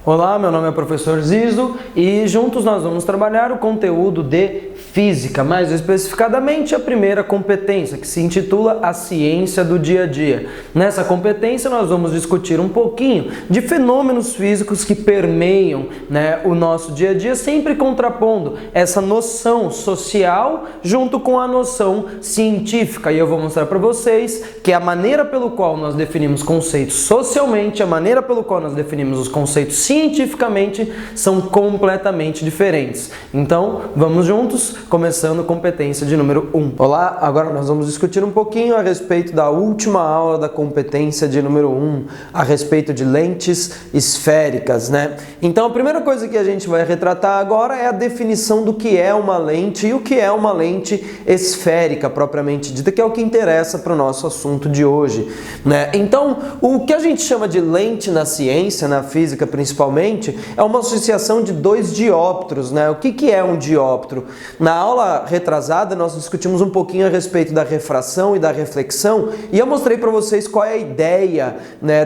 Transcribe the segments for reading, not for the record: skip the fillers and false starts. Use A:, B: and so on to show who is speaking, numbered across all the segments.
A: Olá, meu nome é o professor Zizo e juntos nós vamos trabalhar o conteúdo de Física, mais especificadamente a primeira competência, que se intitula A Ciência do Dia a Dia. Nessa competência nós vamos discutir um pouquinho de fenômenos físicos que permeiam, o nosso dia a dia, sempre contrapondo essa noção social junto com a noção científica. E eu vou mostrar para vocês que a maneira pelo qual nós definimos conceitos socialmente, a maneira pelo qual nós definimos os conceitos cientificamente são completamente diferentes. Então, vamos juntos, começando competência de número 1. Olá, agora nós vamos discutir um pouquinho a respeito da última aula da competência de número 1, a respeito de lentes esféricas, Então, a primeira coisa que a gente vai retratar agora é a definição do que é uma lente e o que é uma lente esférica, propriamente dita, que é o que interessa para o nosso assunto de hoje, Então, o que a gente chama de lente na ciência, na física principalmente, é uma associação de dois dióptros, O que é um dióptro? Na aula retrasada, nós discutimos um pouquinho a respeito da refração e da reflexão, e eu mostrei para vocês qual é a ideia,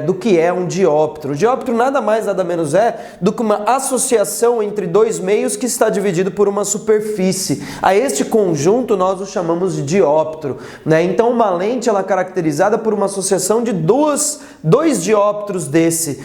A: do que é um dióptro. O dióptro nada mais, nada menos é do que uma associação entre dois meios que está dividido por uma superfície. A este conjunto nós o chamamos de dióptro, Então, uma lente ela é caracterizada por uma associação de dois dióptros desse,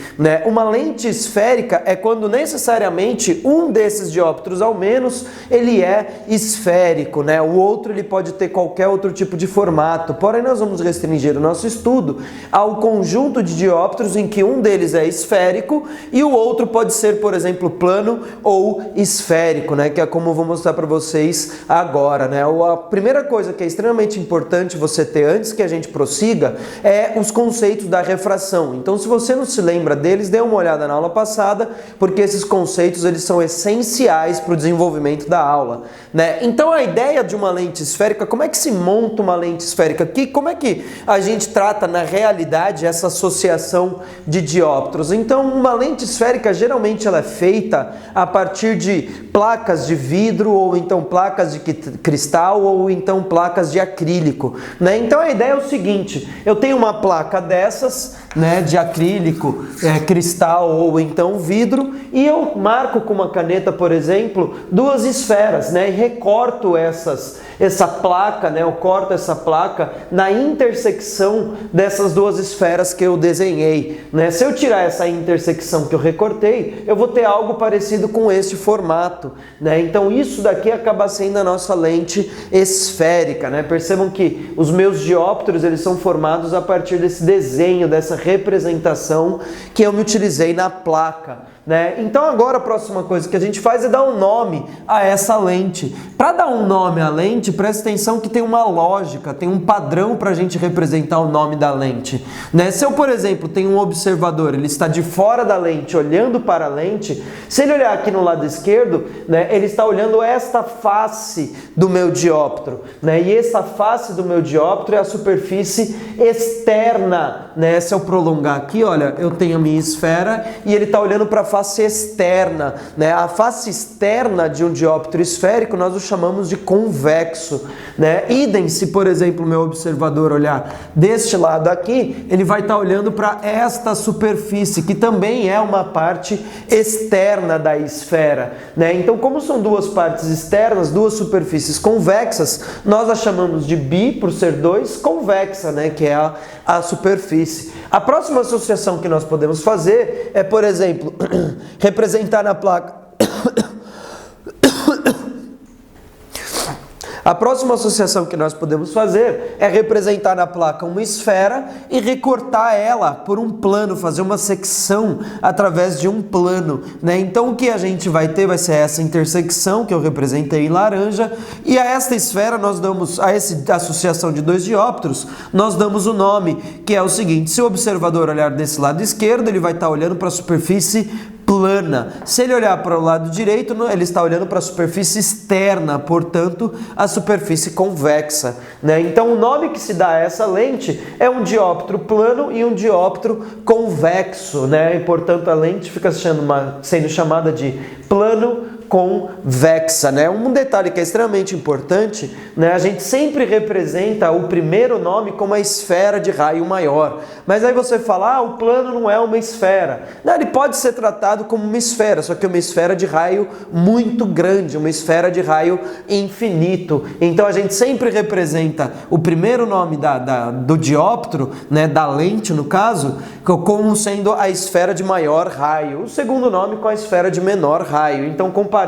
A: Uma lente esférica é quando necessariamente um desses dióptros ao menos ele é esférico, O outro ele pode ter qualquer outro tipo de formato. Porém, nós vamos restringir o nosso estudo ao conjunto de dióptros em que um deles é esférico e o outro pode ser, por exemplo, plano ou esférico, Que é como eu vou mostrar para vocês agora, A primeira coisa que é extremamente importante você ter antes que a gente prossiga é os conceitos da refração. Então, se você não se lembra deles, dê uma olhada na aula passada, porque esses conceitos eles são essenciais para o desenvolvimento da aula, Então, a ideia de uma lente esférica, como é que se monta uma lente esférica? Como é que a gente trata na realidade essa associação de dióptros? Então, uma lente esférica geralmente ela é feita a partir de placas de vidro ou então placas de cristal ou então placas de acrílico, Então, a ideia é o seguinte: eu tenho uma placa dessas, de acrílico, cristal ou então vidro, e eu marco com uma caneta, por exemplo, duas esferas, e recorto essa placa, eu corto essa placa na intersecção dessas duas esferas que eu desenhei, Se eu tirar essa intersecção que eu recortei, eu vou ter algo parecido com este formato, Então isso daqui acaba sendo a nossa lente esférica, Percebam que os meus dióptros eles são formados a partir desse desenho, dessa representação que eu me utilizei na placa, Então agora a próxima coisa que a gente faz é dar um nome a essa lente. Para dar um nome à lente, presta atenção que tem uma lógica, tem um padrão para a gente representar o nome da lente, Se eu, por exemplo, tenho um observador, ele está de fora da lente, olhando para a lente, se ele olhar aqui no lado esquerdo, ele está olhando esta face do meu dióptro, E essa face do meu dióptro é a superfície externa, Se eu prolongar aqui, olha, eu tenho a minha esfera e ele está olhando para a face externa, A face externa de um dióptro esférico nós o chamamos de convexo, Idem se, por exemplo, o meu observador olhar deste lado aqui, ele vai estar olhando para esta superfície, que também é uma parte externa da esfera, Então, como são duas partes externas, duas superfícies convexas, nós a chamamos de bi, por ser dois, convexa, que é a superfície. A próxima associação que nós podemos fazer é, por exemplo, representar na placa... A próxima associação que nós podemos fazer é representar na placa uma esfera e recortar ela por um plano, fazer uma secção através de um plano, Então o que a gente vai ter vai ser essa intersecção que eu representei em laranja, e a esta esfera nós damos, a essa associação de dois dióptros, nós damos o nome, que é o seguinte: se o observador olhar desse lado esquerdo, ele vai estar olhando para a superfície plana. Se ele olhar para o lado direito, ele está olhando para a superfície externa, portanto, a superfície convexa, Então, o nome que se dá a essa lente é um dióptro plano e um dióptro convexo, E, portanto, a lente fica sendo chamada de plano convexa, né? Um detalhe que é extremamente importante, né? A gente sempre representa o primeiro nome como a esfera de raio maior, mas aí você fala, o plano não é uma esfera. Não, ele pode ser tratado como uma esfera, só que uma esfera de raio muito grande, uma esfera de raio infinito. Então a gente sempre representa o primeiro nome do dióptro, né, da lente no caso, como sendo a esfera de maior raio, o segundo nome com a esfera de menor raio. Então, comparando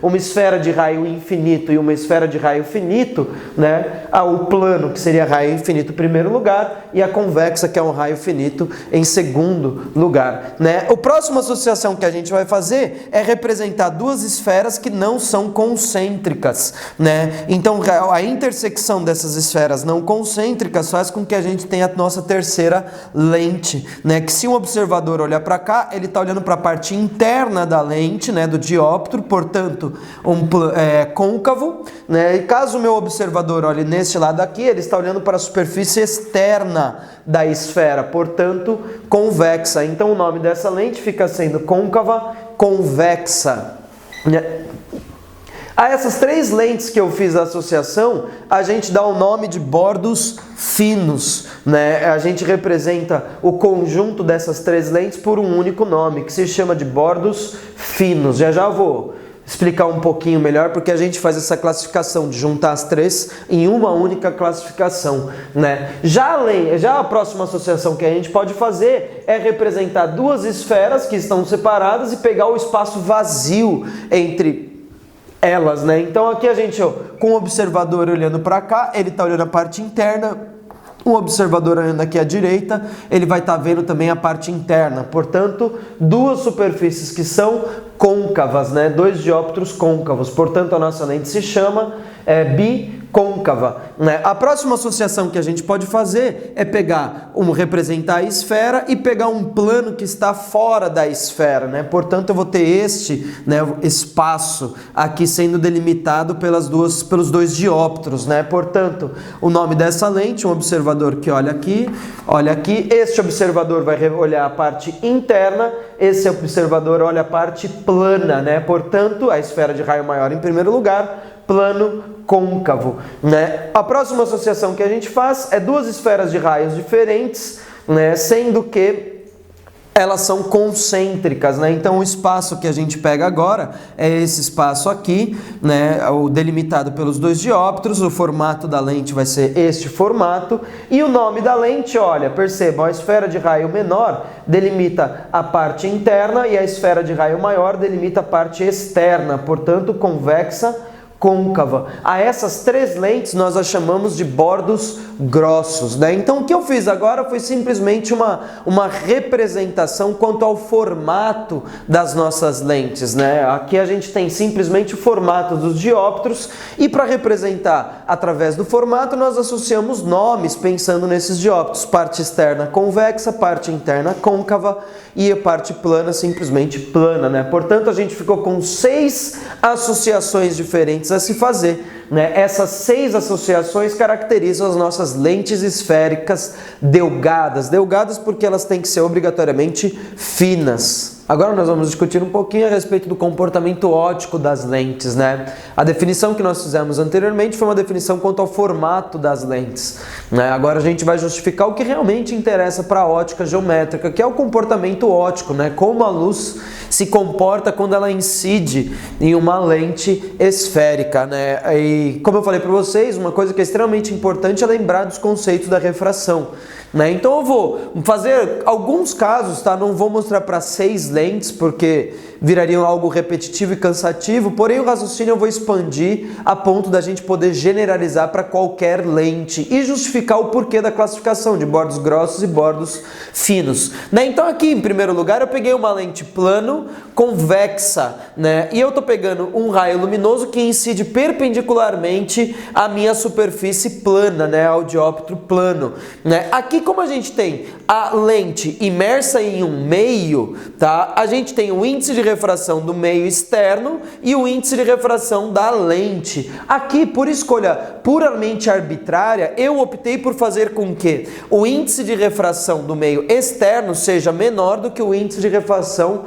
A: uma esfera de raio infinito e uma esfera de raio finito, né, o plano, que seria raio infinito em primeiro lugar, e a convexa, que é um raio finito, em segundo lugar, né? A próxima associação que a gente vai fazer é representar duas esferas que não são concêntricas, né? Então, a intersecção dessas esferas não concêntricas faz com que a gente tenha a nossa terceira lente, né? Que se um observador olhar para cá, ele está olhando para a parte interna da lente, né, do dióptro, portanto, côncavo, né? E caso o meu observador olhe neste lado aqui, ele está olhando para a superfície externa da esfera, portanto, convexa. Então, o nome dessa lente fica sendo côncava convexa. A essas três lentes que eu fiz a associação, a gente dá o nome de bordos finos, né? A gente representa o conjunto dessas três lentes por um único nome, que se chama de bordos finos. Já eu vou explicar um pouquinho melhor, porque a gente faz essa classificação de juntar as três em uma única classificação, né? Já a próxima associação que a gente pode fazer é representar duas esferas que estão separadas e pegar o espaço vazio entre elas, né? Então aqui a gente, com o observador olhando para cá, ele está olhando a parte interna. O observador olhando aqui à direita, ele vai estar vendo também a parte interna. Portanto, duas superfícies que são côncavas, né? Dois dióptros côncavos. Portanto, a nossa lente se chama bicôncava, né? A próxima associação que a gente pode fazer é representar a esfera e pegar um plano que está fora da esfera, né? Portanto, eu vou ter este, né, espaço aqui sendo delimitado pelos dois dióptros, né? Portanto, o nome dessa lente, um observador que olha aqui, este observador vai olhar a parte interna, esse observador olha a parte plana, né? Portanto, a esfera de raio maior em primeiro lugar, plano côncavo, né? A próxima associação que a gente faz é duas esferas de raios diferentes, né? Sendo que elas são concêntricas, né? Então o espaço que a gente pega agora é esse espaço aqui, né? O delimitado pelos dois dióptros, o formato da lente vai ser este formato, e o nome da lente, olha, percebam, a esfera de raio menor delimita a parte interna e a esfera de raio maior delimita a parte externa, portanto, convexa, côncava. A essas três lentes nós as chamamos de bordos grossos, né? Então o que eu fiz agora foi simplesmente uma representação quanto ao formato das nossas lentes, né? Aqui a gente tem simplesmente o formato dos dióptros e para representar através do formato nós associamos nomes pensando nesses dióptros, parte externa convexa, parte interna côncava e a parte plana simplesmente plana, né? Portanto, a gente ficou com 6 associações diferentes a se fazer, né? Essas 6 associações caracterizam as nossas lentes esféricas delgadas. Delgadas porque elas têm que ser obrigatoriamente finas. Agora nós vamos discutir um pouquinho a respeito do comportamento óptico das lentes, né? A definição que nós fizemos anteriormente foi uma definição quanto ao formato das lentes, né? Agora a gente vai justificar o que realmente interessa para a ótica geométrica, que é o comportamento óptico, né? Como a luz se comporta quando ela incide em uma lente esférica, né? E como eu falei para vocês, uma coisa que é extremamente importante é lembrar dos conceitos da refração, né? Então eu vou fazer alguns casos, tá? Não vou mostrar para 6 lentes, porque virariam algo repetitivo e cansativo, porém o raciocínio eu vou expandir a ponto da gente poder generalizar para qualquer lente e justificar o porquê da classificação de bordos grossos e bordos finos, né? Então aqui em primeiro lugar eu peguei uma lente plano convexa, né? E eu tô pegando um raio luminoso que incide perpendicularmente à minha superfície plana, né? Ao dióptro plano, né? Aqui, como a gente tem a lente imersa em um meio, tá? A gente tem o índice de refração do meio externo e o índice de refração da lente. Aqui, por escolha puramente arbitrária, eu optei por fazer com que o índice de refração do meio externo seja menor do que o índice de refração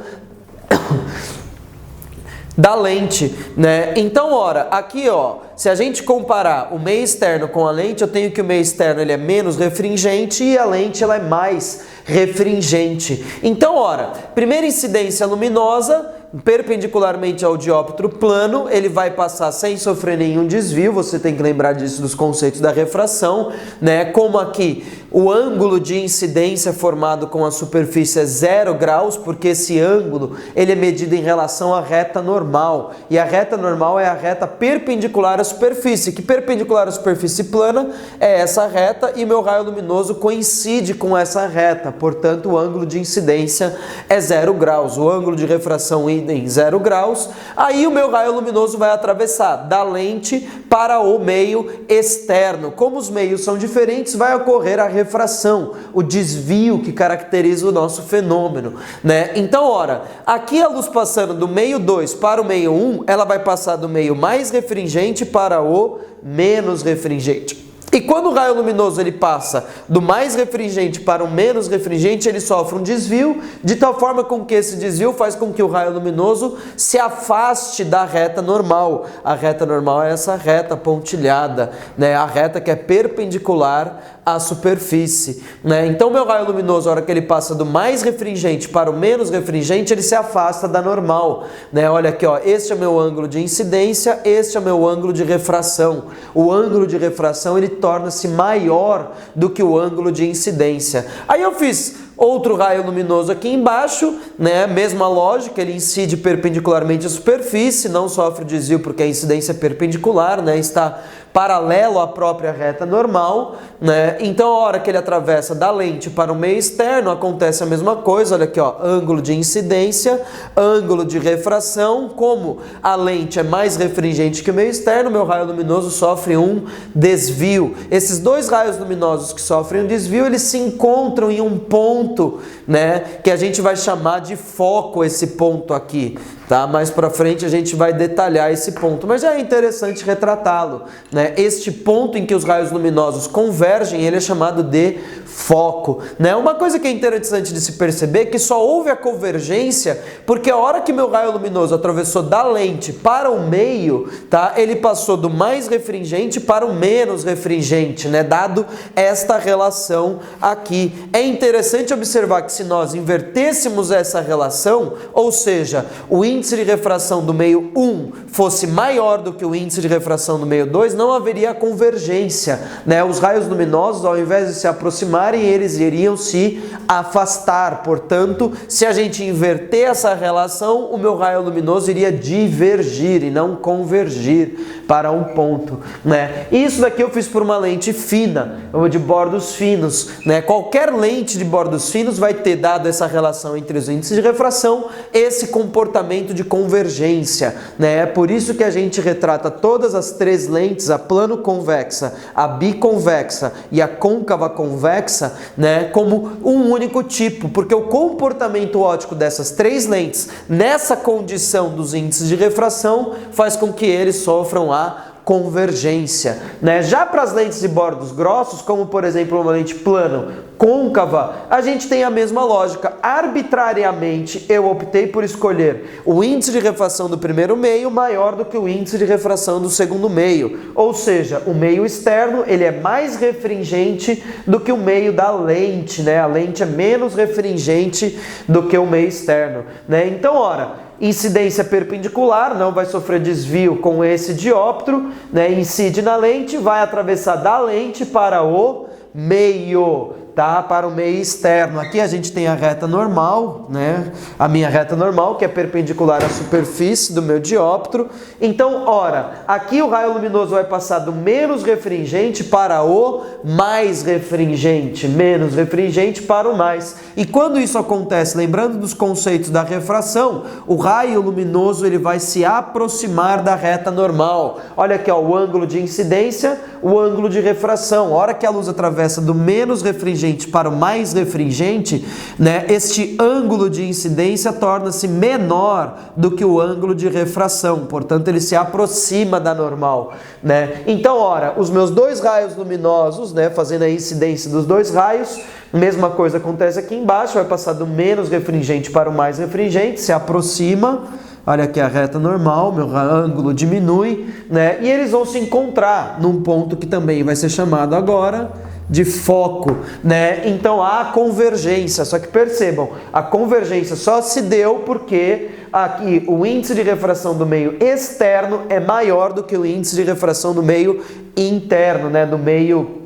A: da lente, né? Então, ora, aqui, ó, se a gente comparar o meio externo com a lente, eu tenho que o meio externo ele é menos refringente e a lente ela é mais refringente. Então, ora, primeira incidência luminosa, perpendicularmente ao dióptro plano, ele vai passar sem sofrer nenhum desvio. Você tem que lembrar disso dos conceitos da refração, né? Como aqui o ângulo de incidência formado com a superfície é 0 graus, porque esse ângulo ele é medido em relação à reta normal, e a reta normal é a reta perpendicular à superfície, que perpendicular à superfície plana é essa reta, e meu raio luminoso coincide com essa reta, portanto o ângulo de incidência é 0 graus, o ângulo de refração em 0 graus, aí o meu raio luminoso vai atravessar da lente para o meio externo. Como os meios são diferentes, vai ocorrer a refração, o desvio que caracteriza o nosso fenômeno, né? Então, ora, aqui a luz passando do meio 2 para o meio 1, ela vai passar do meio mais refringente para o menos refringente. E quando o raio luminoso ele passa do mais refringente para o menos refringente, ele sofre um desvio, de tal forma com que esse desvio faz com que o raio luminoso se afaste da reta normal. A reta normal é essa reta pontilhada, né? A reta que é perpendicular à superfície, né? Então, meu raio luminoso, a hora que ele passa do mais refringente para o menos refringente, ele se afasta da normal, né? Olha aqui, ó, este é meu ângulo de incidência, este é meu ângulo de refração. O ângulo de refração ele torna-se maior do que o ângulo de incidência. Aí eu fiz outro raio luminoso aqui embaixo, né? Mesma lógica, ele incide perpendicularmente à superfície, não sofre desvio porque a incidência é perpendicular, né? Está paralelo à própria reta normal, né? Então, a hora que ele atravessa da lente para o meio externo, acontece a mesma coisa. Olha aqui, ó, ângulo de incidência, ângulo de refração. Como a lente é mais refringente que o meio externo, meu raio luminoso sofre um desvio. Esses dois raios luminosos que sofrem um desvio, eles se encontram em um ponto, né? Que a gente vai chamar de foco, esse ponto aqui. Tá? Mais para frente a gente vai detalhar esse ponto, mas já é interessante retratá-lo, né? Este ponto em que os raios luminosos convergem, ele é chamado de foco, né? Uma coisa que é interessante de se perceber é que só houve a convergência porque a hora que meu raio luminoso atravessou da lente para o meio, tá? Ele passou do mais refringente para o menos refringente, né? Dado esta relação aqui. É interessante observar que se nós invertêssemos essa relação, ou seja, o índice de refração do meio 1 fosse maior do que o índice de refração do meio 2, não haveria convergência, né? Os raios luminosos, ao invés de se aproximarem, eles iriam se afastar. Portanto, se a gente inverter essa relação, o meu raio luminoso iria divergir e não convergir para um ponto, né? Isso daqui eu fiz por uma lente fina, ou de bordos finos, né? Qualquer lente de bordos finos vai ter, dado essa relação entre os índices de refração, esse comportamento de convergência, né? É por isso que a gente retrata todas as três lentes, a plano convexa, a biconvexa e a côncava convexa, né, como um único tipo, porque o comportamento óptico dessas três lentes nessa condição dos índices de refração faz com que eles sofram a convergência, né? Já para as lentes de bordos grossos, como por exemplo uma lente plano côncava, a gente tem a mesma lógica. Arbitrariamente eu optei por escolher o índice de refração do primeiro meio maior do que o índice de refração do segundo meio, ou seja, o meio externo ele é mais refringente do que o meio da lente, né? A lente é menos refringente do que o meio externo, né? Então, ora, incidência perpendicular, não vai sofrer desvio com esse dióptro, né? Incide na lente, vai atravessar da lente para o meio, tá? Para o meio externo. Aqui a gente tem a reta normal, né? A minha reta normal, que é perpendicular à superfície do meu dióptro. Então, ora, aqui o raio luminoso vai passar do menos refringente para o mais refringente, menos refringente para o mais. E quando isso acontece, lembrando dos conceitos da refração, o raio luminoso ele vai se aproximar da reta normal. Olha aqui, ó, o ângulo de incidência, o ângulo de refração. A hora que a luz atravessa do menos refringente para o mais refringente, né, este ângulo de incidência torna-se menor do que o ângulo de refração, portanto ele se aproxima da normal, né? Então, ora, os meus dois raios luminosos, né, fazendo a incidência dos dois raios, mesma coisa acontece aqui embaixo, vai passar do menos refringente para o mais refringente, se aproxima, olha aqui a reta normal, meu ângulo diminui, né? E eles vão se encontrar num ponto que também vai ser chamado agora de foco, né? Então há convergência, só que percebam, a convergência só se deu porque aqui o índice de refração do meio externo é maior do que o índice de refração do meio interno, né? Do meio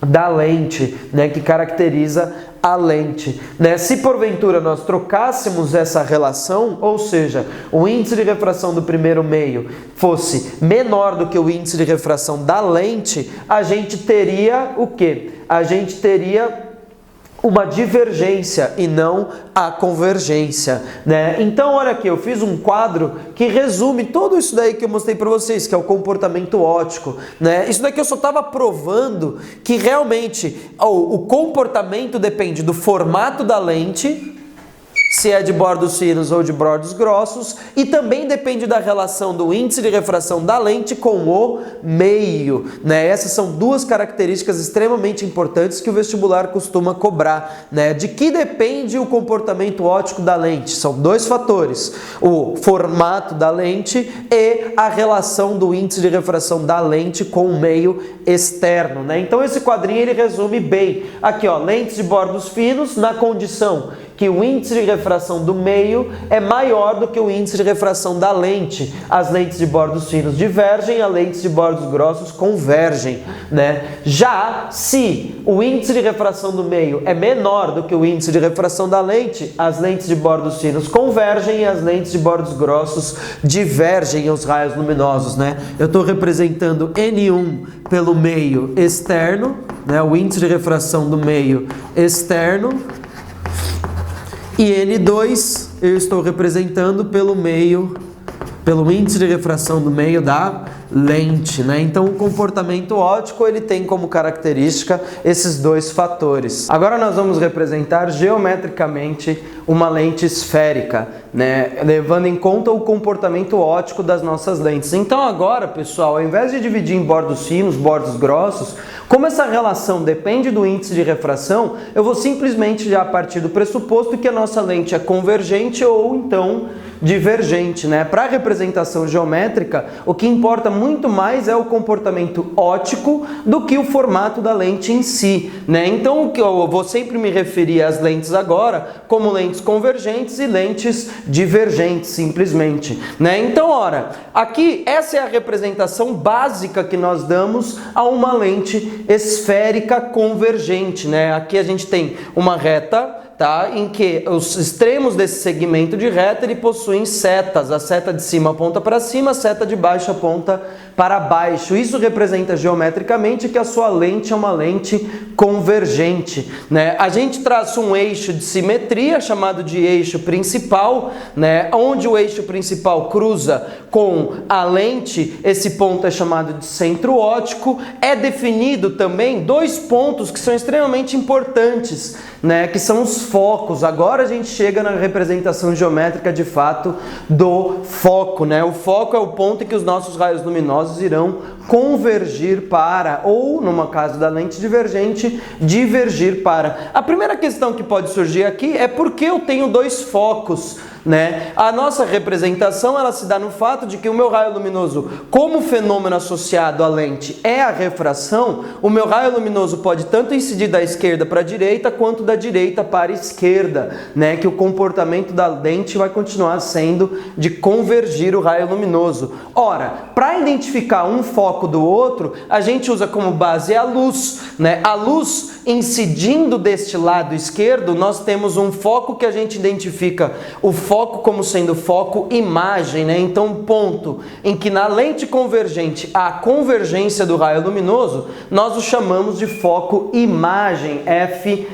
A: da lente, né? Que caracteriza a lente, né? Se porventura nós trocássemos essa relação, ou seja, o índice de refração do primeiro meio fosse menor do que o índice de refração da lente, a gente teria o quê? A gente teria uma divergência e não a convergência, né? Então, olha aqui, eu fiz um quadro que resume tudo isso daí que eu mostrei para vocês, que é o comportamento óptico, né? Isso daqui eu só estava provando que realmente o comportamento depende do formato da lente, se é de bordos finos ou de bordos grossos, e também depende da relação do índice de refração da lente com o meio, né? Essas são duas características extremamente importantes que o vestibular costuma cobrar, né? De que depende o comportamento óptico da lente? São dois fatores, o formato da lente e a relação do índice de refração da lente com o meio externo, né? Então esse quadrinho ele resume bem, aqui ó, lentes de bordos finos na condição que o índice de refração do meio é maior do que o índice de refração da lente. As lentes de bordos finos divergem, as lentes de bordos grossos convergem, né? Já se o índice de refração do meio é menor do que o índice de refração da lente, as lentes de bordos finos convergem e as lentes de bordos grossos divergem os raios luminosos, né? Eu estou representando N1 pelo meio externo, né? O índice de refração do meio externo. E N2 eu estou representando pelo índice de refração do meio da lente, né? Então o comportamento óptico ele tem como característica esses dois fatores. Agora nós vamos representar geometricamente uma lente esférica, né? Levando em conta o comportamento óptico das nossas lentes. Então agora, pessoal, ao invés de dividir em bordos finos, bordos grossos, como essa relação depende do índice de refração, eu vou simplesmente já partir do pressuposto que a nossa lente é convergente ou então divergente, né? Para a representação geométrica, o que importa muito mais é o comportamento óptico do que o formato da lente em si, né? Então, o que eu vou sempre me referir às lentes agora como lentes convergentes e lentes divergentes, simplesmente, né? Então, ora, aqui essa é a representação básica que nós damos a uma lente esférica convergente, né? Aqui a gente tem uma reta, tá? Em que os extremos desse segmento de reta ele possuem setas, a seta de cima aponta para cima, a seta de baixo aponta para baixo. Isso representa geometricamente que a sua lente é uma lente convergente, né? A gente traça um eixo de simetria chamado de eixo principal, né? Onde o eixo principal cruza com a lente, esse ponto é chamado de centro óptico. É definido também dois pontos que são extremamente importantes, né? Que são os focos. Agora a gente chega na representação geométrica de fato do foco, né? O foco é o ponto em que os nossos raios luminosos irão convergir para, ou numa caso da lente divergente, divergir para. A primeira questão que pode surgir aqui é por que eu tenho dois focos, né? A nossa representação ela se dá no fato de que o meu raio luminoso, como fenômeno associado à lente é a refração, o meu raio luminoso pode tanto incidir da esquerda para a direita quanto da direita para a esquerda, né? Que o comportamento da lente vai continuar sendo de convergir o raio luminoso. Ora, para identificar um foco do outro, a gente usa como base a luz, né? A luz incidindo deste lado esquerdo, nós temos um foco que a gente identifica o foco como sendo foco imagem, né? Então, um ponto em que na lente convergente há a convergência do raio luminoso, nós o chamamos de foco imagem, FI,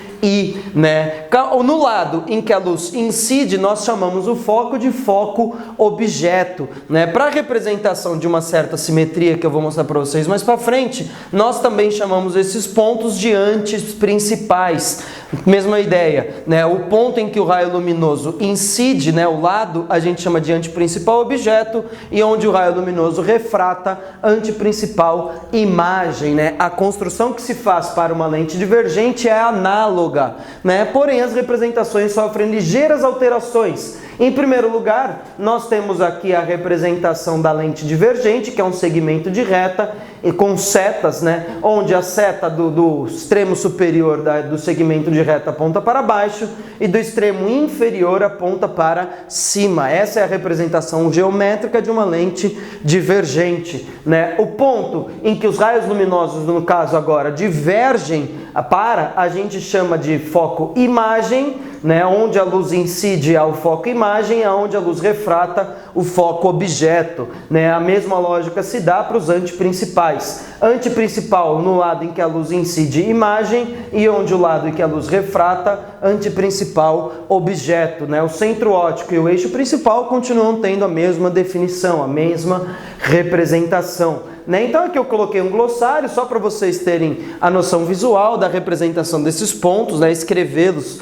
A: né? No lado em que a luz incide, nós chamamos o foco de foco objeto, né? Para a representação de uma certa simetria que eu vou mostrar para vocês mais para frente, nós também chamamos esses pontos de antes principais, Mesma ideia, né? O ponto em que o raio luminoso incide, né, o lado, a gente chama de anteprincipal objeto, e onde o raio luminoso refrata, anteprincipal imagem, né? A construção que se faz para uma lente divergente é análoga, né? Porém, as representações sofrem ligeiras alterações. Em primeiro lugar, nós temos aqui a representação da lente divergente, que é um segmento de reta, e com setas, né? Onde a seta do extremo superior do segmento de reta aponta para baixo e do extremo inferior aponta para cima. Essa é a representação geométrica de uma lente divergente, né? O ponto em que os raios luminosos, no caso agora, divergem a gente chama de foco-imagem, né? Onde a luz incide ao foco-imagem, aonde a luz refrata o foco-objeto, né? A mesma lógica se dá para os anteprincipais. Anteprincipal no lado em que a luz incide imagem e onde o lado em que a luz refrata, anteprincipal objeto, né? O centro óptico e o eixo principal continuam tendo a mesma definição, a mesma representação, né? Então aqui eu coloquei um glossário só para vocês terem a noção visual da representação desses pontos, né? Escrevê-los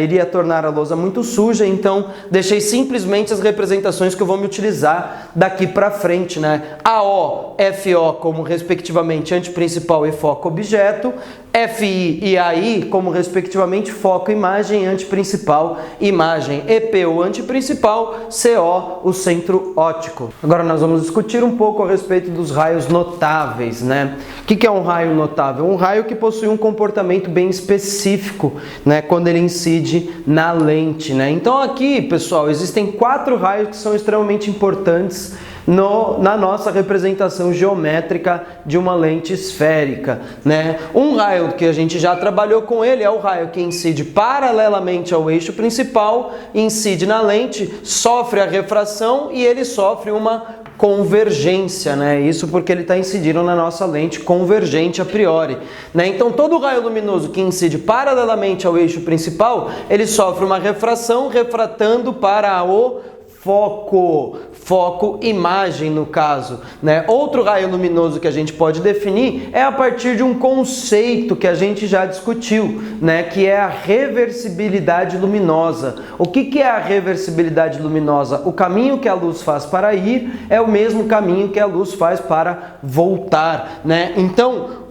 A: iria tornar a lousa muito suja, então deixei simplesmente as representações que eu vou me utilizar daqui para frente, né? AO, FO como respectivamente anteprincipal e foco objeto, FI e AI como respectivamente foco imagem e anteprincipal imagem, EP o anteprincipal, CO o centro óptico. Agora nós vamos discutir um pouco a respeito dos raios notáveis, né? O que é um raio notável? Um raio que possui um comportamento bem específico, né? Quando ele incide na lente, né? Então aqui, pessoal, existem 4 raios que são extremamente importantes na nossa representação geométrica de uma lente esférica, né? Um raio que a gente já trabalhou com ele é o raio que incide paralelamente ao eixo principal, incide na lente, sofre a refração e ele sofre uma convergência, né? Isso porque ele está incidindo na nossa lente convergente a priori, né? Então todo raio luminoso que incide paralelamente ao eixo principal, ele sofre uma refração, refratando para o foco imagem no caso, né? Outro raio luminoso que a gente pode definir é a partir de um conceito que a gente já discutiu, né? Que é a reversibilidade luminosa. O que é a reversibilidade luminosa? O caminho que a luz faz para ir é o mesmo caminho que a luz faz para voltar, né? Então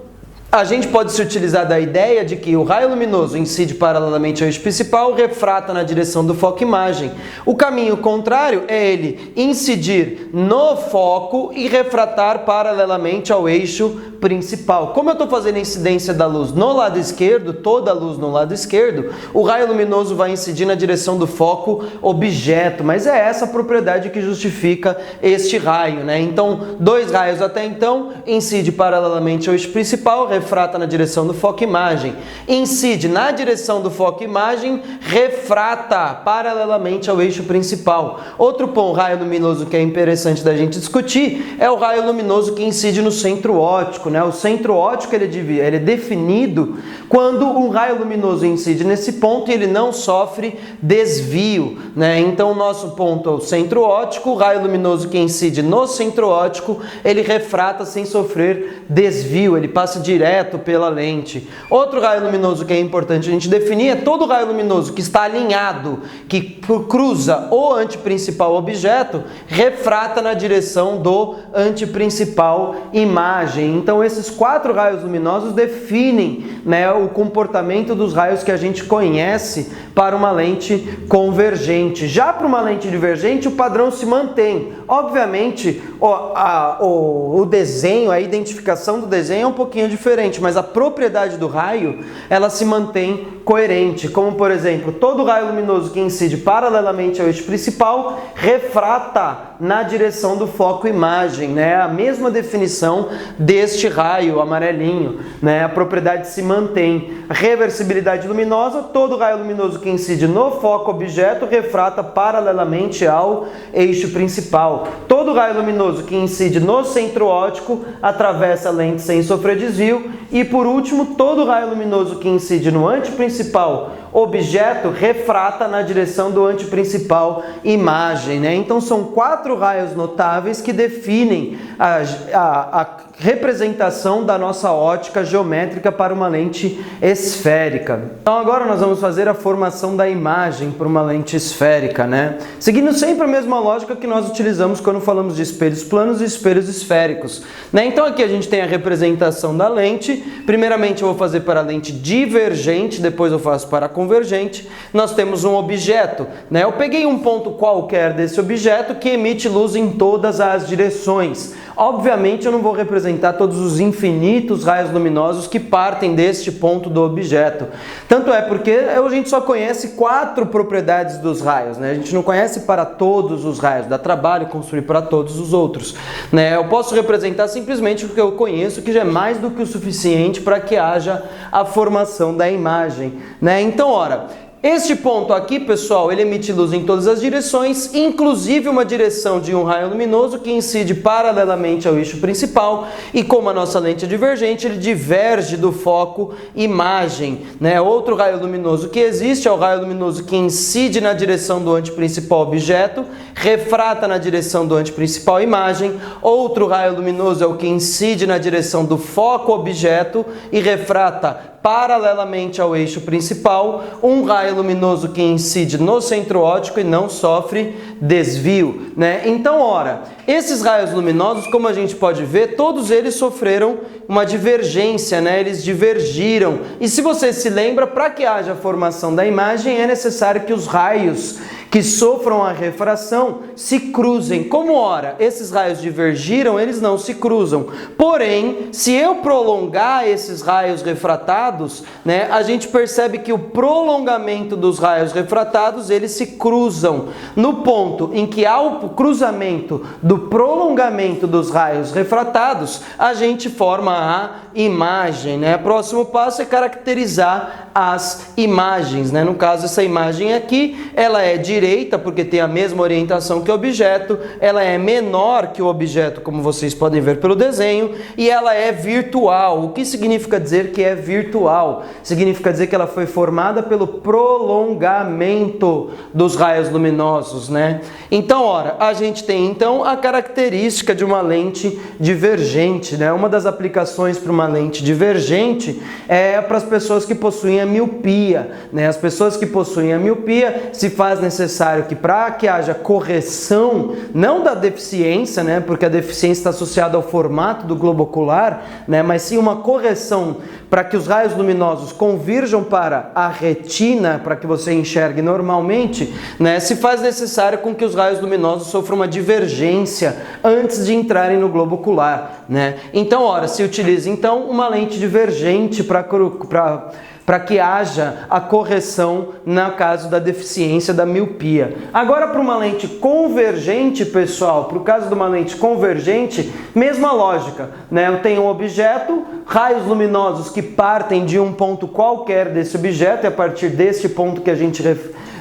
A: a gente pode se utilizar da ideia de que o raio luminoso incide paralelamente ao eixo principal, refrata na direção do foco-imagem. O caminho contrário é ele incidir no foco e refratar paralelamente ao eixo principal. Como eu estou fazendo a incidência da luz no lado esquerdo, toda a luz no lado esquerdo, o raio luminoso vai incidir na direção do foco-objeto, mas é essa a propriedade que justifica este raio, né? Então, 2 raios até então, incide paralelamente ao eixo principal, refrata na direção do foco-imagem, incide na direção do foco-imagem, refrata paralelamente ao eixo principal. Outro ponto, raio luminoso que é interessante da gente discutir é o raio luminoso que incide no centro óptico, né? O centro óptico ele é definido quando um raio luminoso incide nesse ponto e ele não sofre desvio, né? Então o nosso ponto é o centro óptico, o raio luminoso que incide no centro óptico, ele refrata sem sofrer desvio, ele passa direto pela lente. Outro raio luminoso que é importante a gente definir é todo raio luminoso que está alinhado, que cruza o anteprincipal objeto, refrata na direção do anteprincipal imagem. Então esses 4 raios luminosos definem, né, o comportamento dos raios que a gente conhece para uma lente convergente. Já para uma lente divergente, o padrão se mantém. Obviamente, o desenho, a identificação do desenho é um pouquinho diferente, mas a propriedade do raio, ela se mantém coerente. Como, por exemplo, todo raio luminoso que incide paralelamente ao eixo principal, refrata na direção do foco-imagem, né? A mesma definição deste raio amarelinho, né? A propriedade se mantém. Reversibilidade luminosa, todo raio luminoso que incide no foco-objeto, refrata paralelamente ao eixo principal. Todo raio luminoso que incide no centro óptico, atravessa a lente sem sofrer desvio. E por último, todo raio luminoso que incide no anteprincipal objeto, refrata na direção do anteprincipal imagem, né? Então são 4 raios notáveis que definem a representação da nossa ótica geométrica para uma lente esférica. Então agora nós vamos fazer a formação da imagem para uma lente esférica, né? Seguindo sempre a mesma lógica que nós utilizamos quando falamos de espelhos planos e espelhos esféricos, né? Então aqui a gente tem a representação da lente. Primeiramente eu vou fazer para a lente divergente, depois eu faço para a convergente. Nós temos um objeto, né? Eu peguei um ponto qualquer desse objeto que emite luz em todas as direções. Obviamente eu não vou representar todos os infinitos raios luminosos que partem deste ponto do objeto. Tanto é porque a gente só conhece 4 propriedades dos raios, né? A gente não conhece para todos os raios, dá trabalho construir para todos os outros, né? Eu posso representar simplesmente o que eu conheço, que já é mais do que o suficiente para que haja a formação da imagem, né? Então, ora, este ponto aqui, pessoal, ele emite luz em todas as direções, inclusive uma direção de um raio luminoso que incide paralelamente ao eixo principal, e como a nossa lente é divergente, ele diverge do foco imagem, né? Outro raio luminoso que existe é o raio luminoso que incide na direção do anteprincipal objeto, refrata na direção do anteprincipal imagem. Outro raio luminoso é o que incide na direção do foco objeto e refrata paralelamente ao eixo principal. Um raio luminoso que incide no centro óptico e não sofre desvio, né? Então, ora, esses raios luminosos, como a gente pode ver, todos eles sofreram uma divergência, né? Eles divergiram. E se você se lembra, para que haja a formação da imagem, é necessário que os raios que sofram a refração se cruzem. Como ora, esses raios divergiram, eles não se cruzam. Porém, se eu prolongar esses raios refratados, né, a gente percebe que o prolongamento dos raios refratados, eles se cruzam. No ponto em que há o cruzamento do prolongamento dos raios refratados, a gente forma a imagem, né? O próximo passo é caracterizar as imagens, né? No caso, essa imagem aqui, ela é direita porque tem a mesma orientação que o objeto, ela é menor que o objeto, como vocês podem ver pelo desenho, e ela é virtual. O que significa dizer que é virtual? Significa dizer que ela foi formada pelo prolongamento dos raios luminosos, né? Então, ora, a gente tem então a característica de uma lente divergente, né? Uma das aplicações para uma lente divergente é para as pessoas que possuem a miopia, né? As pessoas que possuem a miopia, se faz necessário que para que haja correção, não da deficiência, né? Porque a deficiência está associada ao formato do globo ocular, né? Mas sim uma correção para que os raios luminosos convirjam para a retina, para que você enxergue normalmente, né? Se faz necessário com que os raios luminosos sofram uma divergência antes de entrarem no globo ocular, né? Então, ora, se utiliza então uma lente divergente para que haja a correção no caso da deficiência da miopia. Agora, para uma lente convergente, pessoal, para o caso de uma lente convergente, mesma lógica, né? Eu tenho um objeto, raios luminosos que partem de um ponto qualquer desse objeto, e a partir desse ponto que a gente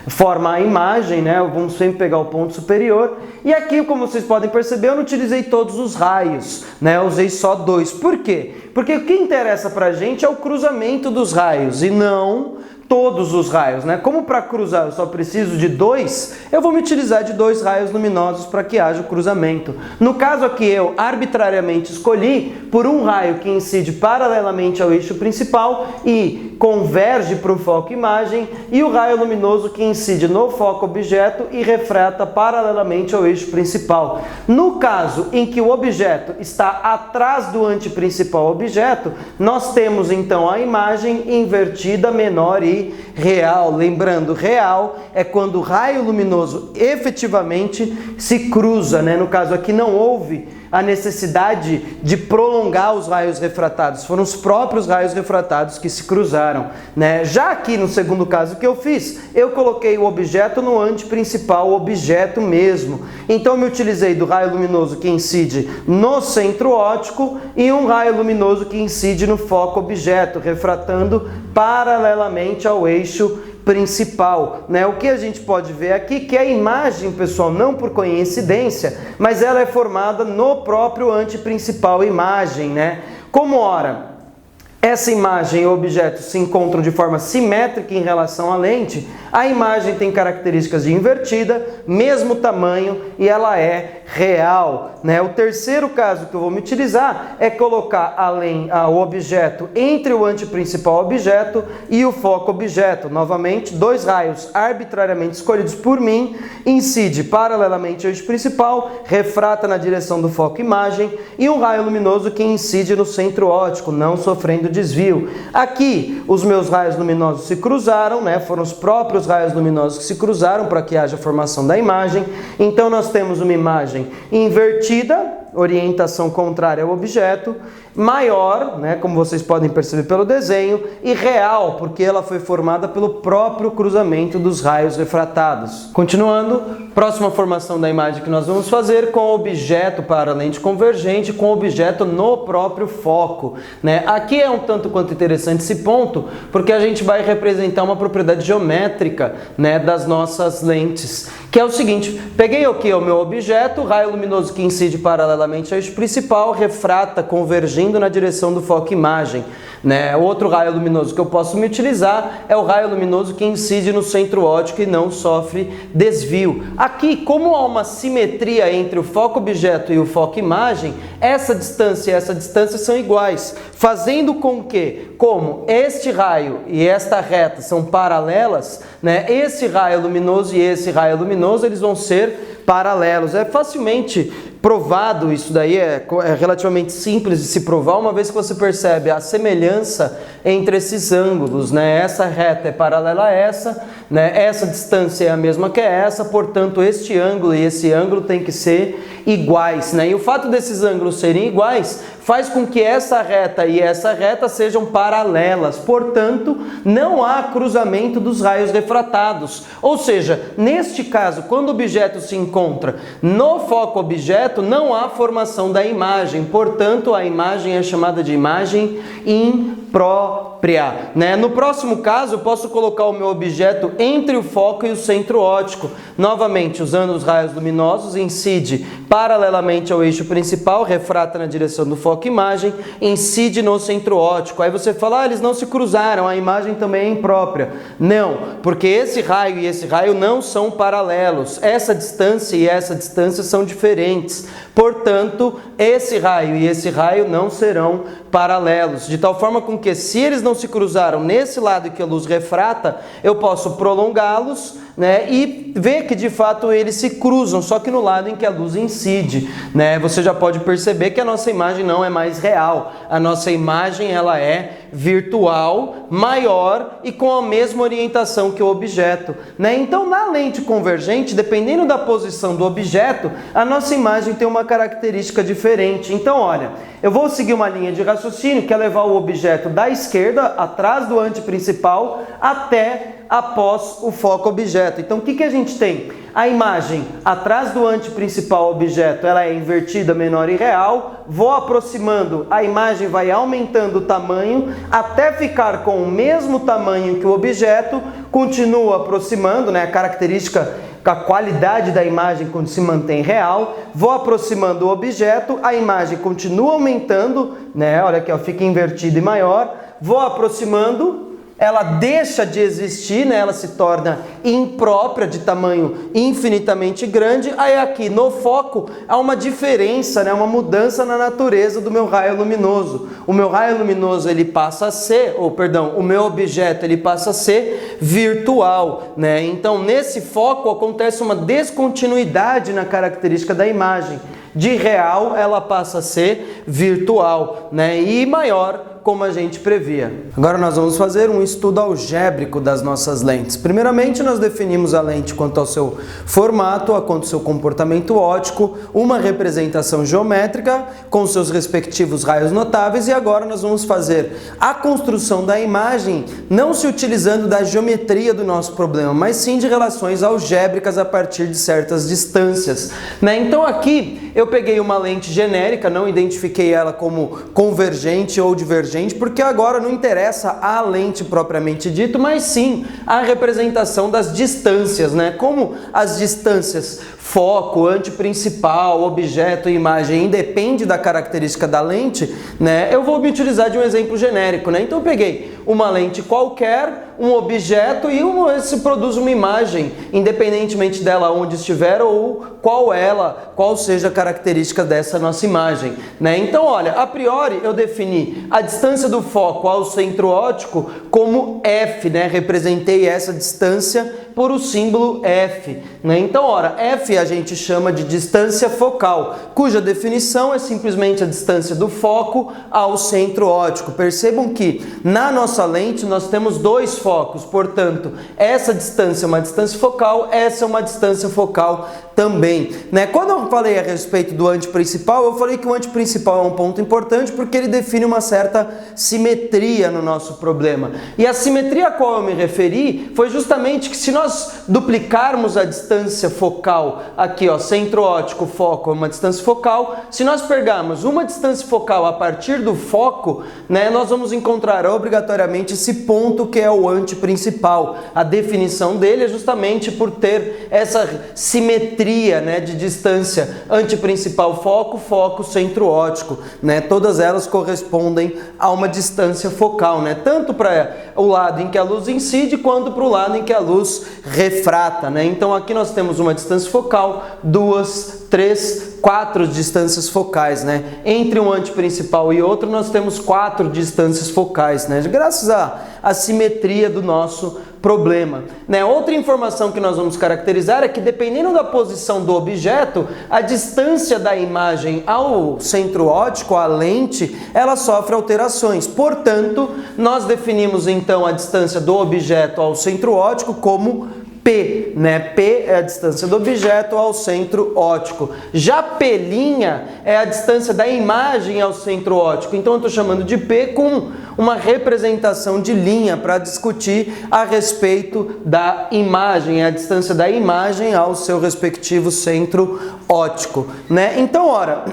A: forma a imagem, né? Vamos sempre pegar o ponto superior. E aqui, como vocês podem perceber, eu não utilizei todos os raios, né? Eu usei só 2. Por quê? Porque o que interessa pra gente é o cruzamento dos raios e não todos os raios, né? Como para cruzar eu só preciso de 2, eu vou me utilizar de 2 raios luminosos para que haja o cruzamento. No caso aqui eu arbitrariamente escolhi por um raio que incide paralelamente ao eixo principal e converge para o foco imagem, e o raio luminoso que incide no foco objeto e refrata paralelamente ao eixo principal. No caso em que o objeto está atrás do anteprincipal objeto, nós temos então a imagem invertida, menor e real. Lembrando, real é quando o raio luminoso efetivamente se cruza, né? No caso aqui não houve a necessidade de prolongar os raios refratados, foram os próprios raios refratados que se cruzaram, né? Já aqui no segundo caso que eu fiz, eu coloquei o objeto no anteprincipal, o objeto mesmo. Então me utilizei do raio luminoso que incide no centro óptico e um raio luminoso que incide no foco objeto, refratando paralelamente ao eixo principal, né? O que a gente pode ver aqui que a imagem, pessoal, não por coincidência, mas ela é formada no próprio anteprincipal imagem, né? Como ora, essa imagem e o objeto se encontram de forma simétrica em relação à lente, a imagem tem características de invertida, mesmo tamanho e ela é real, né? O terceiro caso que eu vou me utilizar é colocar o objeto entre o anteprincipal objeto e o foco objeto. Novamente, dois raios arbitrariamente escolhidos por mim, incide paralelamente ao eixo principal, refrata na direção do foco imagem e um raio luminoso que incide no centro óptico, não sofrendo desvio. Aqui, os meus raios luminosos se cruzaram, né? Foram os próprios raios luminosos que se cruzaram para que haja a formação da imagem. Então, nós temos uma imagem invertida, orientação contrária ao objeto, maior, né, como vocês podem perceber pelo desenho, e real, porque ela foi formada pelo próprio cruzamento dos raios refratados. Continuando, próxima formação da imagem que nós vamos fazer com o objeto para a lente convergente, com o objeto no próprio foco, né? Aqui é um tanto quanto interessante esse ponto, porque a gente vai representar uma propriedade geométrica, né, das nossas lentes, que é o seguinte: peguei aqui o meu objeto, raio luminoso que incide paralelamente ao eixo principal, refrata convergindo na direção do foco imagem, né? Outro raio luminoso que eu posso me utilizar é o raio luminoso que incide no centro óptico e não sofre desvio. Aqui, como há uma simetria entre o foco objeto e o foco imagem, essa distância e essa distância são iguais, fazendo com que, como este raio e esta reta são paralelas, né, esse raio luminoso e esse raio luminoso, eles vão ser paralelos. É facilmente provado isso daí, é relativamente simples de se provar, uma vez que você percebe a semelhança entre esses ângulos, né? Essa reta é paralela a essa, né? Essa distância é a mesma que essa, portanto este ângulo e esse ângulo tem que ser iguais, né? E o fato desses ângulos serem iguais faz com que essa reta e essa reta sejam paralelas, portanto não há cruzamento dos raios refratados. Ou seja, neste caso, quando o objeto se encontra no foco objeto, não há formação da imagem, portanto a imagem é chamada de imagem imprópria, né? No próximo caso, eu posso colocar o meu objeto entre o foco e o centro óptico. Novamente, usando os raios luminosos, incide paralelamente ao eixo principal, refrata na direção do foco imagem, incide no centro óptico. Aí você fala, eles não se cruzaram, a imagem também é imprópria. Não, porque esse raio e esse raio não são paralelos. Essa distância e essa distância são diferentes. Portanto, esse raio e esse raio não serão paralelos, de tal forma com que, se eles não se cruzaram nesse lado que a luz refrata, eu posso prolongá-los, né, e ver que de fato eles se cruzam, só que no lado em que a luz incide, né? Você já pode perceber que a nossa imagem não é mais real, a nossa imagem ela é virtual, maior e com a mesma orientação que o objeto, né? Então, na lente convergente, dependendo da posição do objeto, a nossa imagem tem uma característica diferente. Então, olha, eu vou seguir uma linha de raciocínio que é levar o objeto da esquerda, atrás do anteprincipal, até após o foco objeto. Então, o que a gente tem? A imagem atrás do anteprincipal objeto, ela é invertida, menor e real. Vou aproximando, a imagem vai aumentando o tamanho até ficar com o mesmo tamanho que o objeto. Continuo aproximando, né? A característica, a qualidade da imagem quando se mantém real. Vou aproximando o objeto, a imagem continua aumentando, né? Olha aqui, ó, fica invertida e maior. Vou aproximando, ela deixa de existir, né? Ela se torna imprópria, de tamanho infinitamente grande. Aí aqui no foco há uma diferença, né? Uma mudança na natureza do meu raio luminoso. O meu raio luminoso ele passa a ser, o meu objeto ele passa a ser virtual, né? Então nesse foco acontece uma descontinuidade na característica da imagem. De real ela passa a ser virtual, né? E maior, como a gente previa. Agora nós vamos fazer um estudo algébrico das nossas lentes. Primeiramente, nós definimos a lente quanto ao seu formato, quanto ao seu comportamento óptico, uma representação geométrica com seus respectivos raios notáveis, e agora nós vamos fazer a construção da imagem, não se utilizando da geometria do nosso problema, mas sim de relações algébricas a partir de certas distâncias, né? Então aqui eu peguei uma lente genérica, não identifiquei ela como convergente ou divergente, convergente, porque agora não interessa a lente propriamente dito, mas sim a representação das distâncias, né? Como as distâncias foco, anteprincipal, objeto e imagem independe da característica da lente, né? Eu vou me utilizar de um exemplo genérico, né? Então eu peguei uma lente qualquer, um objeto e se produz uma imagem, independentemente dela onde estiver ou qual seja a característica dessa nossa imagem, né? Então, olha, a priori eu defini a distância do foco ao centro óptico como f, né? Representei essa distância por o símbolo f, né? Então, ora, f a gente chama de distância focal, cuja definição é simplesmente a distância do foco ao centro óptico. Percebam que na nossa lente nós temos dois focos, portanto, essa distância é uma distância focal, essa é uma distância focal também, né? Quando eu falei a respeito do anteprincipal, eu falei que o anteprincipal é um ponto importante porque ele define uma certa simetria no nosso problema. E a simetria a qual eu me referi foi justamente que se nós duplicarmos a distância focal, aqui ó, centro óptico, foco é uma distância focal, se nós pegarmos uma distância focal a partir do foco, né, nós vamos encontrar obrigatoriamente esse ponto que é o anteprincipal. A definição dele é justamente por ter essa simetria, né, de distância anteprincipal foco, foco, centro óptico, né? Todas elas correspondem a uma distância focal, né? Tanto para o lado em que a luz incide quanto para o lado em que a luz refrata, né? Então aqui nós temos uma distância focal, 2, 3, 4 distâncias focais, né? Entre um anteprincipal e outro nós temos 4 distâncias focais, né? Graças à simetria do nosso problema, né? Outra informação que nós vamos caracterizar é que dependendo da posição do objeto, a distância da imagem ao centro óptico, à lente, ela sofre alterações. Portanto, nós definimos então a distância do objeto ao centro óptico como P, né? P é a distância do objeto ao centro óptico. Já P' é a distância da imagem ao centro óptico. Então eu estou chamando de P com uma representação de linha para discutir a respeito da imagem, a distância da imagem ao seu respectivo centro óptico, né? Então, ora,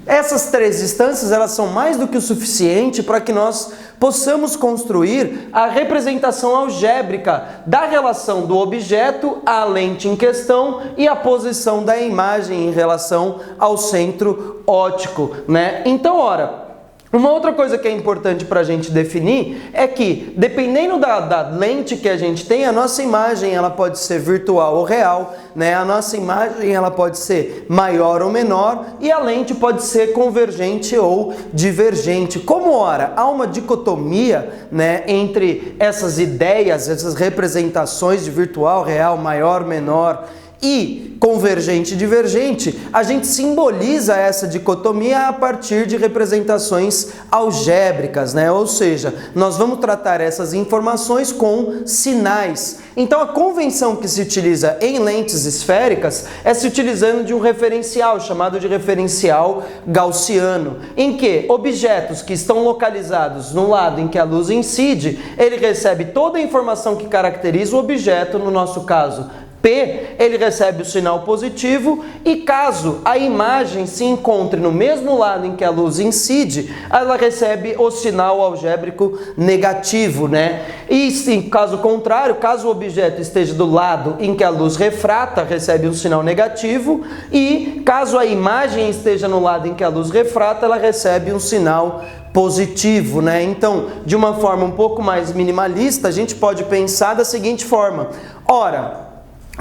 A: essas três distâncias elas são mais do que o suficiente para que nós possamos construir a representação algébrica da relação do objeto à lente em questão e a posição da imagem em relação ao centro óptico, né? Então, ora, uma outra coisa que é importante para a gente definir é que, dependendo da lente que a gente tem, a nossa imagem ela pode ser virtual ou real, né? A nossa imagem ela pode ser maior ou menor e a lente pode ser convergente ou divergente. Como ora, há uma dicotomia, né, entre essas ideias, essas representações de virtual, real, maior, menor e convergente e divergente, a gente simboliza essa dicotomia a partir de representações algébricas, né? Ou seja, nós vamos tratar essas informações com sinais. Então a convenção que se utiliza em lentes esféricas é se utilizando de um referencial, chamado de referencial gaussiano, em que objetos que estão localizados no lado em que a luz incide, ele recebe toda a informação que caracteriza o objeto, no nosso caso, P, ele recebe o sinal positivo e caso a imagem se encontre no mesmo lado em que a luz incide, ela recebe o sinal algébrico negativo, né? E sim, caso contrário, caso o objeto esteja do lado em que a luz refrata, recebe um sinal negativo e caso a imagem esteja no lado em que a luz refrata, ela recebe um sinal positivo, né? Então, de uma forma um pouco mais minimalista, a gente pode pensar da seguinte forma: ora,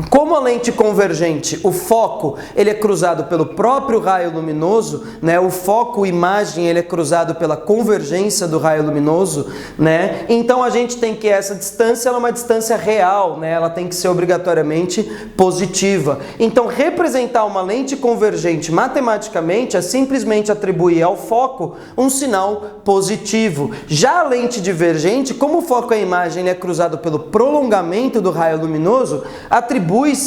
A: como a lente convergente, o foco, ele é cruzado pelo próprio raio luminoso, né? O foco imagem, ele é cruzado pela convergência do raio luminoso, né? Então a gente tem que essa distância ela é uma distância real, né? Ela tem que ser obrigatoriamente positiva. Então representar uma lente convergente matematicamente é simplesmente atribuir ao foco um sinal positivo. Já a lente divergente, como o foco e a imagem ele é cruzado pelo prolongamento do raio luminoso, atribui-se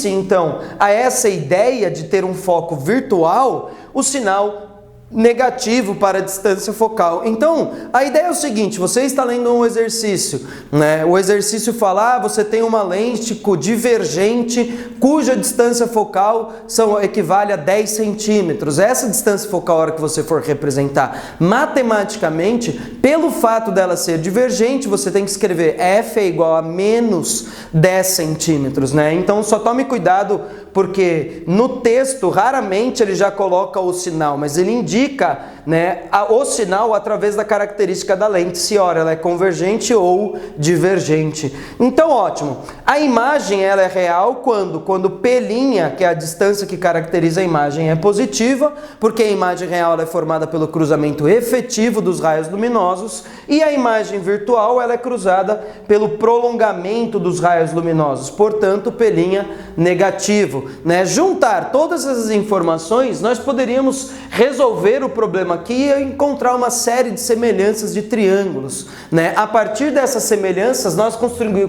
A: então a essa ideia de ter um foco virtual o sinal negativo para a distância focal. Então, a ideia é o seguinte, você está lendo um exercício, né? O exercício fala, você tem uma lente divergente cuja distância focal equivale a 10 centímetros. Essa distância focal, a hora que você for representar matematicamente, pelo fato dela ser divergente, você tem que escrever F é igual a menos 10 centímetros, né? Então, só tome cuidado, porque no texto, raramente ele já coloca o sinal, mas ele indica, né, o sinal através da característica da lente, se ora ela é convergente ou divergente. Então, ótimo. A imagem ela é real quando P', que é a distância que caracteriza a imagem, é positiva, porque a imagem real ela é formada pelo cruzamento efetivo dos raios luminosos, e a imagem virtual ela é cruzada pelo prolongamento dos raios luminosos, portanto, P' negativo. Né? Juntar todas essas informações, nós poderíamos resolver o problema aqui e encontrar uma série de semelhanças de triângulos. Né? A partir dessas semelhanças, nós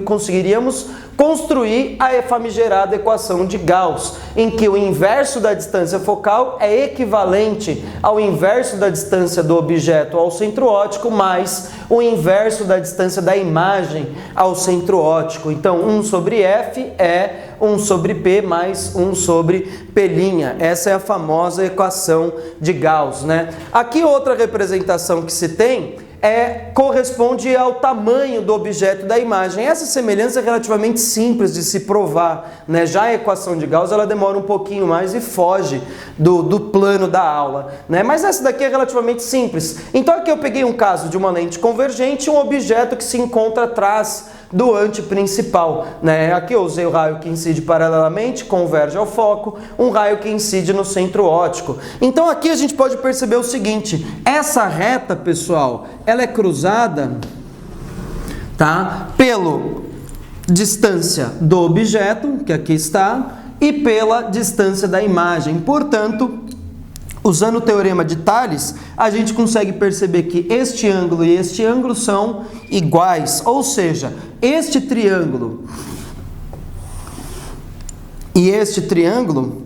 A: conseguiríamos construir a famigerada equação de Gauss, em que o inverso da distância focal é equivalente ao inverso da distância do objeto ao centro óptico, mais o inverso da distância da imagem ao centro óptico. Então, 1 sobre F é 1 sobre P mais 1 sobre P'. Essa é a famosa equação de Gauss, né? Aqui outra representação que se tem corresponde ao tamanho do objeto da imagem. Essa semelhança é relativamente simples de se provar, né? Já a equação de Gauss ela demora um pouquinho mais e foge do plano da aula, né? Mas essa daqui é relativamente simples. Então aqui eu peguei um caso de uma lente convergente, um objeto que se encontra atrás do ante principal, né? Aqui eu usei o raio que incide paralelamente, converge ao foco, um raio que incide no centro óptico. Então aqui a gente pode perceber o seguinte, essa reta, pessoal, ela é cruzada, tá? Pela distância do objeto, que aqui está, e pela distância da imagem. Portanto, usando o teorema de Thales, a gente consegue perceber que este ângulo e este ângulo são iguais, ou seja, este triângulo e este triângulo,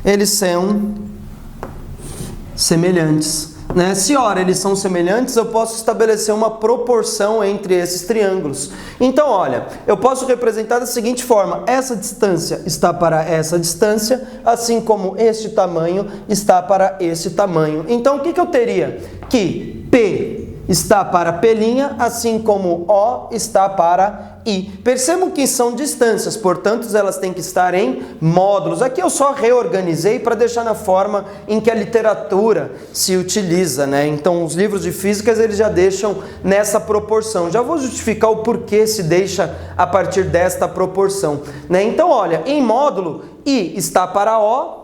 A: eles são semelhantes. Né? Se ora eles são semelhantes, eu posso estabelecer uma proporção entre esses triângulos. Então, olha, eu posso representar da seguinte forma, essa distância está para essa distância, assim como este tamanho está para esse tamanho. Então, o que eu teria? Que P está para P', assim como O está para I. Percebam que são distâncias, portanto, elas têm que estar em módulos. Aqui eu só reorganizei para deixar na forma em que a literatura se utiliza, né? Então, os livros de físicas, eles já deixam nessa proporção. Já vou justificar o porquê se deixa a partir desta proporção, né? Então, olha, em módulo, I está para O,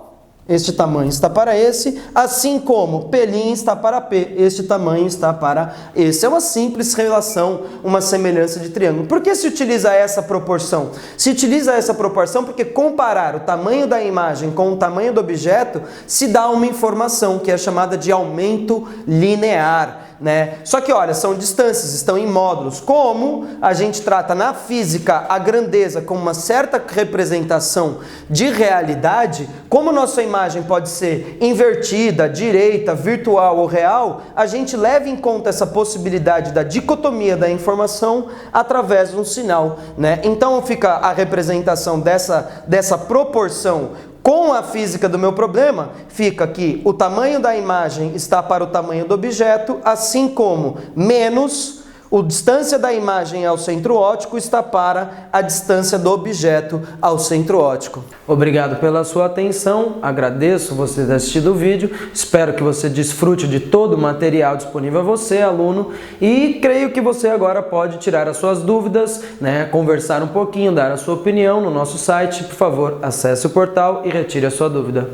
A: este tamanho está para esse, assim como P' está para P, este tamanho está para esse. É uma simples relação, uma semelhança de triângulo. Por que se utiliza essa proporção? Se utiliza essa proporção porque comparar o tamanho da imagem com o tamanho do objeto se dá uma informação que é chamada de aumento linear. Né? Só que olha, são distâncias, estão em módulos. Como a gente trata na física a grandeza como uma certa representação de realidade, como nossa imagem pode ser invertida, direita, virtual ou real, a gente leva em conta essa possibilidade da dicotomia da informação através de um sinal, né? Então fica a representação dessa proporção. Com a física do meu problema, fica que o tamanho da imagem está para o tamanho do objeto, assim como menos a distância da imagem ao centro óptico está para a distância do objeto ao centro óptico. Obrigado pela sua atenção, agradeço você ter assistido o vídeo, espero que você desfrute de todo o material disponível a você, aluno, e creio que você agora pode tirar as suas dúvidas, né, conversar um pouquinho, dar a sua opinião no nosso site. Por favor, acesse o portal e retire a sua dúvida.